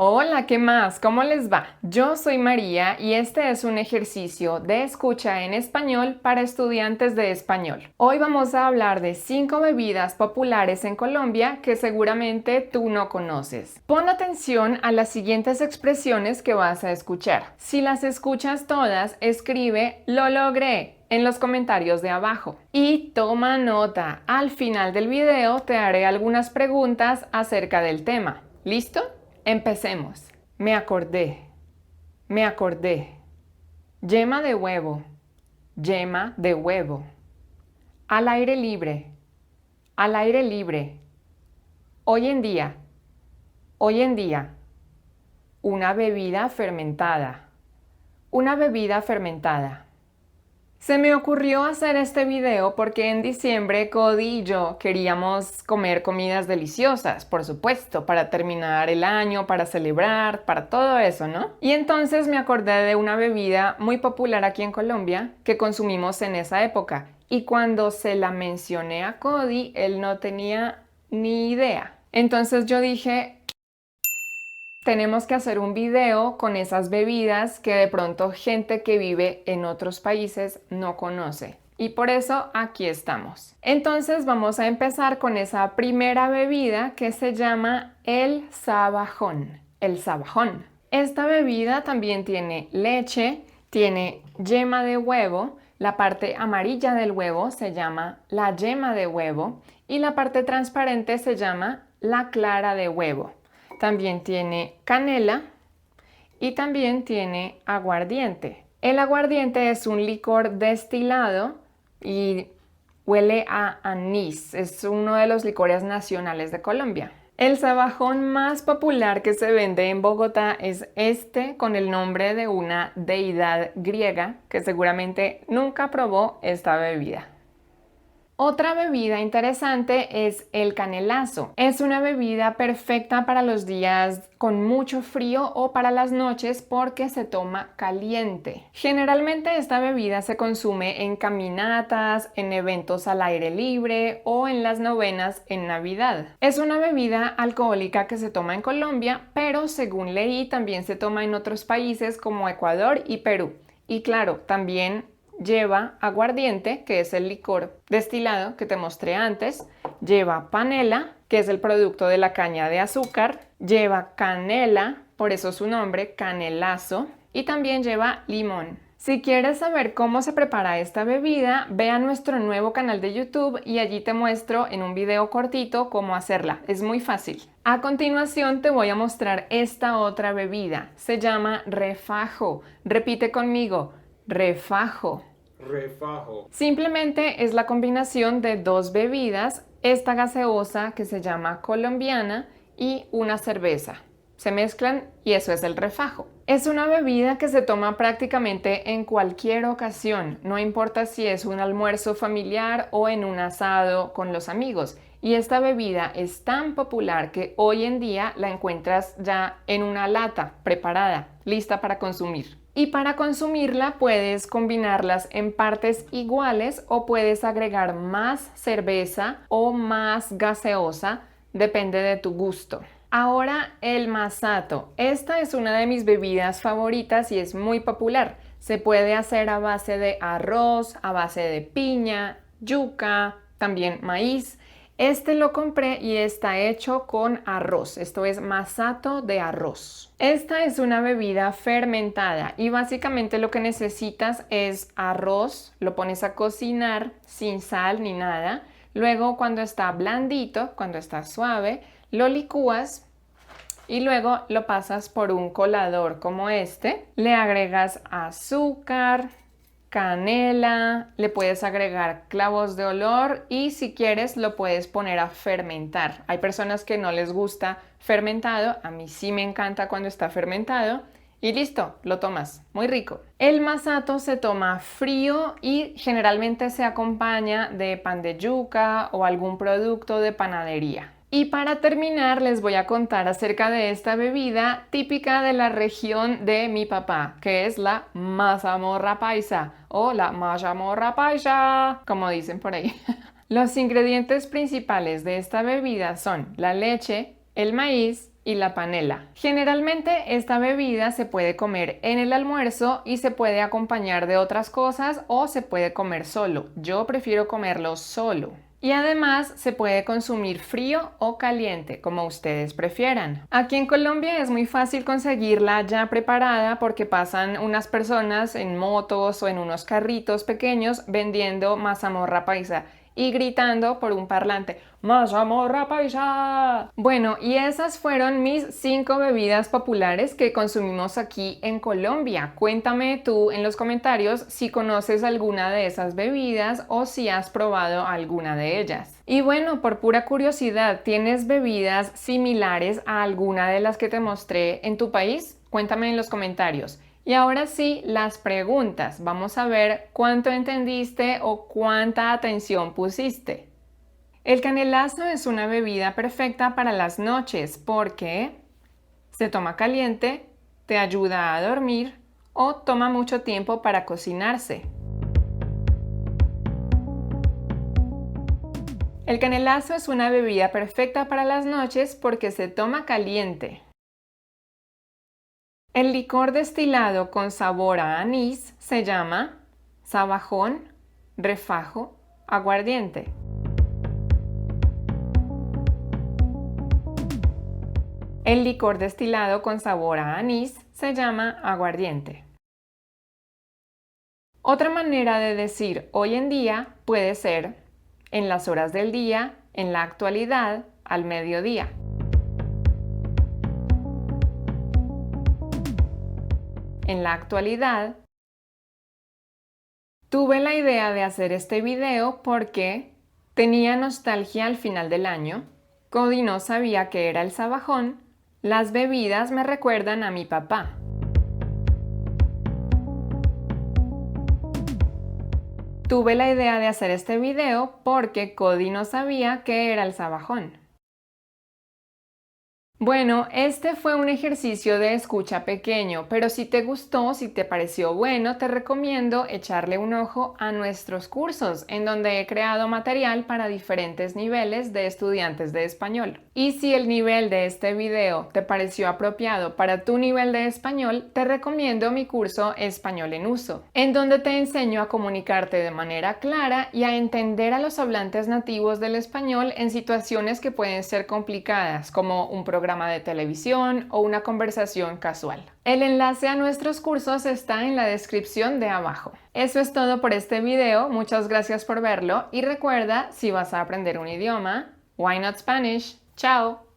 Hola, ¿qué más? ¿Cómo les va? Yo soy María y este es un ejercicio de escucha en español para estudiantes de español. Hoy vamos a hablar de 5 bebidas populares en Colombia que seguramente tú no conoces. Pon atención a las siguientes expresiones que vas a escuchar. Si las escuchas todas, escribe "lo logré" en los comentarios de abajo. Y toma nota, al final del video te haré algunas preguntas acerca del tema. ¿Listo? Empecemos. Me acordé, me acordé. Yema de huevo, yema de huevo. Al aire libre, al aire libre. Hoy en día, hoy en día. Una bebida fermentada, una bebida fermentada. Se me ocurrió hacer este video porque en diciembre Cody y yo queríamos comer comidas deliciosas, por supuesto, para terminar el año, para celebrar, para todo eso, ¿no? Y entonces me acordé de una bebida muy popular aquí en Colombia que consumimos en esa época. Y cuando se la mencioné a Cody, él no tenía ni idea. Entonces yo dije, tenemos que hacer un video con esas bebidas que de pronto gente que vive en otros países no conoce. Y por eso aquí estamos. Entonces vamos a empezar con esa primera bebida que se llama el sabajón. El sabajón. Esta bebida también tiene leche, tiene yema de huevo, la parte amarilla del huevo se llama la yema de huevo y la parte transparente se llama la clara de huevo. También tiene canela y también tiene aguardiente. El aguardiente es un licor destilado y huele a anís. Es uno de los licores nacionales de Colombia. El sabajón más popular que se vende en Bogotá es este con el nombre de una deidad griega que seguramente nunca probó esta bebida. Otra bebida interesante es el canelazo. Es una bebida perfecta para los días con mucho frío o para las noches porque se toma caliente. Generalmente esta bebida se consume en caminatas, en eventos al aire libre o en las novenas en Navidad. Es una bebida alcohólica que se toma en Colombia, pero según leí también se toma en otros países como Ecuador y Perú. Y claro, también lleva aguardiente, que es el licor destilado que te mostré antes, lleva panela, que es el producto de la caña de azúcar, lleva canela, por eso su nombre, canelazo, y también lleva limón. Si quieres saber cómo se prepara esta bebida, ve a nuestro nuevo canal de YouTube y allí te muestro en un video cortito cómo hacerla. Es muy fácil. A continuación te voy a mostrar esta otra bebida. Se llama refajo. Repite conmigo, refajo. Refajo. Simplemente es la combinación de dos bebidas, esta gaseosa que se llama colombiana y una cerveza. Se mezclan y eso es el refajo. Es una bebida que se toma prácticamente en cualquier ocasión, no importa si es un almuerzo familiar o en un asado con los amigos. Y esta bebida es tan popular que hoy en día la encuentras ya en una lata preparada, lista para consumir. Y para consumirla puedes combinarlas en partes iguales o puedes agregar más cerveza o más gaseosa, depende de tu gusto. Ahora el masato. Esta es una de mis bebidas favoritas y es muy popular. Se puede hacer a base de arroz, a base de piña, yuca, también maíz. Este lo compré y está hecho con arroz. Esto es masato de arroz. Esta es una bebida fermentada y básicamente lo que necesitas es arroz. Lo pones a cocinar sin sal ni nada. Luego cuando está blandito, cuando está suave, lo licúas y luego lo pasas por un colador como este. Le agregas azúcar, canela, le puedes agregar clavos de olor y si quieres lo puedes poner a fermentar. Hay personas que no les gusta fermentado, a mí sí me encanta cuando está fermentado y listo, lo tomas, muy rico. El masato se toma frío y generalmente se acompaña de pan de yuca o algún producto de panadería. Y para terminar les voy a contar acerca de esta bebida típica de la región de mi papá, que es la mazamorra paisa o la mazamorra paisa, como dicen por ahí. Los ingredientes principales de esta bebida son la leche, el maíz y la panela. Generalmente esta bebida se puede comer en el almuerzo y se puede acompañar de otras cosas o se puede comer solo. Yo prefiero comerlo solo. Y además se puede consumir frío o caliente, como ustedes prefieran. Aquí en Colombia es muy fácil conseguirla ya preparada porque pasan unas personas en motos o en unos carritos pequeños vendiendo mazamorra paisa y gritando por un parlante: ¡Mazamorra paisa! Bueno, y esas fueron mis 5 bebidas populares que consumimos aquí en Colombia. Cuéntame tú en los comentarios si conoces alguna de esas bebidas o si has probado alguna de ellas. Y bueno, por pura curiosidad, ¿tienes bebidas similares a alguna de las que te mostré en tu país? Cuéntame en los comentarios. Y ahora sí, las preguntas. Vamos a ver cuánto entendiste o cuánta atención pusiste. El canelazo es una bebida perfecta para las noches porque se toma caliente, te ayuda a dormir o toma mucho tiempo para cocinarse. El canelazo es una bebida perfecta para las noches porque se toma caliente. El licor destilado con sabor a anís se llama sabajón, refajo, aguardiente. El licor destilado con sabor a anís se llama aguardiente. Otra manera de decir hoy en día puede ser en las horas del día, en la actualidad, al mediodía. En la actualidad, tuve la idea de hacer este video porque tenía nostalgia al final del año. Cody no sabía qué era el sabajón. Las bebidas me recuerdan a mi papá. Tuve la idea de hacer este video porque Cody no sabía qué era el sabajón. Bueno, este fue un ejercicio de escucha pequeño, pero si te gustó, si te pareció bueno, te recomiendo echarle un ojo a nuestros cursos, en donde he creado material para diferentes niveles de estudiantes de español. Y si el nivel de este video te pareció apropiado para tu nivel de español, te recomiendo mi curso Español en Uso, en donde te enseño a comunicarte de manera clara y a entender a los hablantes nativos del español en situaciones que pueden ser complicadas, como un programa de televisión o una conversación casual. El enlace a nuestros cursos está en la descripción de abajo. Eso es todo por este video, muchas gracias por verlo y recuerda, si vas a aprender un idioma, why not Spanish? ¡Chao!